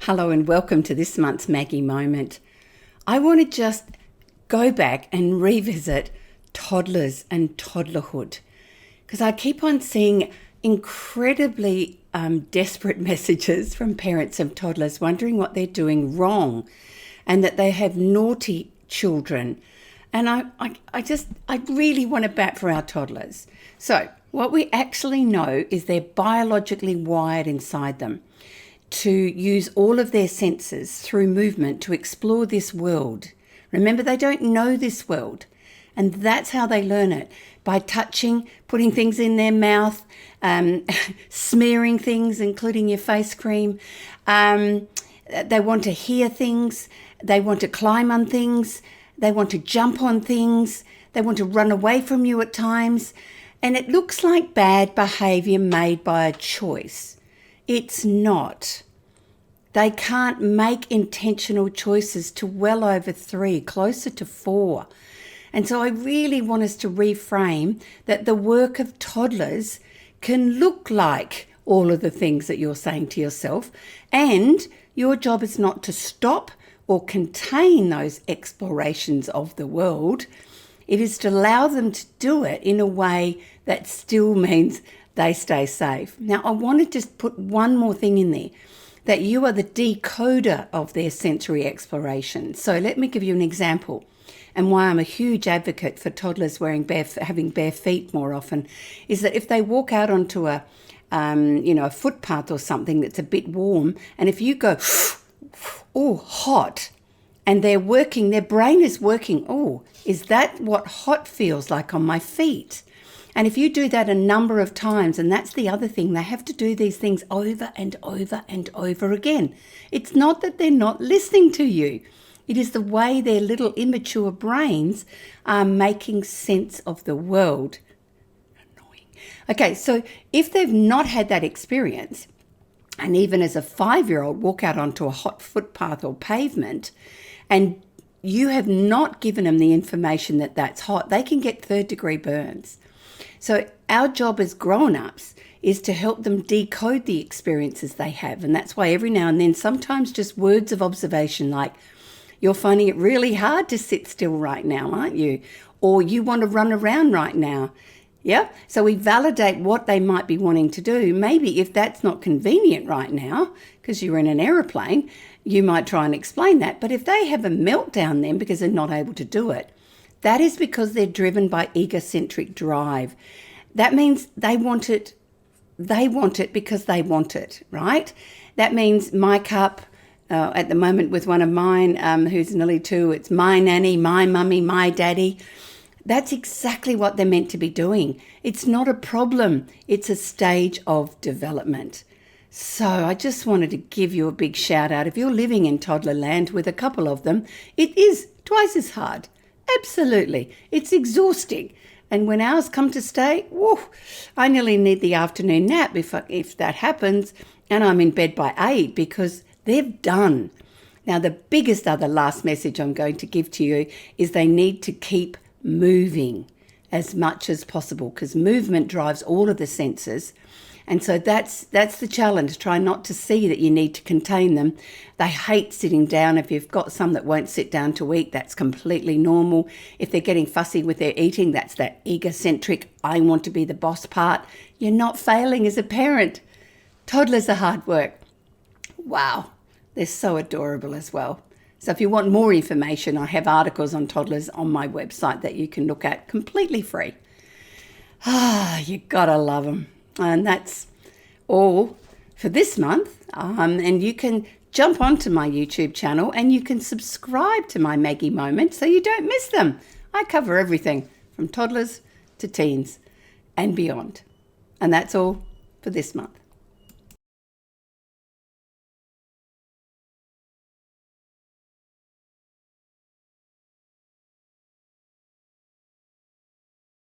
Hello and welcome to this month's Maggie Moment. I want to just go back and revisit toddlers and toddlerhood because I keep on seeing incredibly desperate messages from parents of toddlers wondering what they're doing wrong and that they have naughty children. And I really want to bat for our toddlers. So what we actually know is they're biologically wired inside them to use all of their senses through movement to explore this world. Remember, they don't know this world. And that's how they learn it, by touching, putting things in their mouth, smearing things, including your face cream. They want to hear things. They want to climb on things. They want to jump on things. They want to run away from you at times. And it looks like bad behaviour made by a choice. It's not. They can't make intentional choices to well over 3, closer to 4. And so I really want us to reframe that the work of toddlers can look like all of the things that you're saying to yourself. And your job is not to stop or contain those explorations of the world. It is to allow them to do it in a way that still means they stay safe. Now, I want to just put one more thing in there, that you are the decoder of their sensory exploration. So let me give you an example, and why I'm a huge advocate for toddlers having bare feet more often, is that if they walk out onto a footpath or something that's a bit warm, and if you go, oh, hot, and their brain is working, oh, is that what hot feels like on my feet? And if you do that a number of times, and that's the other thing, they have to do these things over and over and over again. It's not that they're not listening to you. It is the way their little immature brains are making sense of the world. Annoying. Okay, so if they've not had that experience, and even as a 5-year-old walk out onto a hot footpath or pavement, and you have not given them the information that that's hot, they can get 3rd-degree burns. So our job as grown-ups is to help them decode the experiences they have. And that's why every now and then, sometimes just words of observation like, you're finding it really hard to sit still right now, aren't you? Or you want to run around right now. Yeah. So we validate what they might be wanting to do. Maybe if that's not convenient right now, because you're in an aeroplane, you might try and explain that. But if they have a meltdown then because they're not able to do it, that is because they're driven by egocentric drive. That means they want it because they want it, right? That means my cup, at the moment with one of mine who's nearly 2, it's my nanny, my mummy, my daddy. That's exactly what they're meant to be doing. It's not a problem. It's a stage of development. So I just wanted to give you a big shout out. If you're living in toddler land with a couple of them, it is twice as hard. Absolutely. It's exhausting. And when ours come to stay, whoa, I nearly need the afternoon nap if that happens, and I'm in bed by 8 because they've done. Now, the biggest other last message I'm going to give to you is they need to keep moving as much as possible because movement drives all of the senses. And so that's the challenge. Try not to see that you need to contain them. They hate sitting down. If you've got some that won't sit down to eat, that's completely normal. If they're getting fussy with their eating, that's that egocentric, I want to be the boss part. You're not failing as a parent. Toddlers are hard work. Wow, they're so adorable as well. So if you want more information, I have articles on toddlers on my website that you can look at completely free. You gotta love them. And that's all for this month. And you can jump onto my YouTube channel and you can subscribe to my Maggie Moment so you don't miss them. I cover everything from toddlers to teens and beyond. And that's all for this month.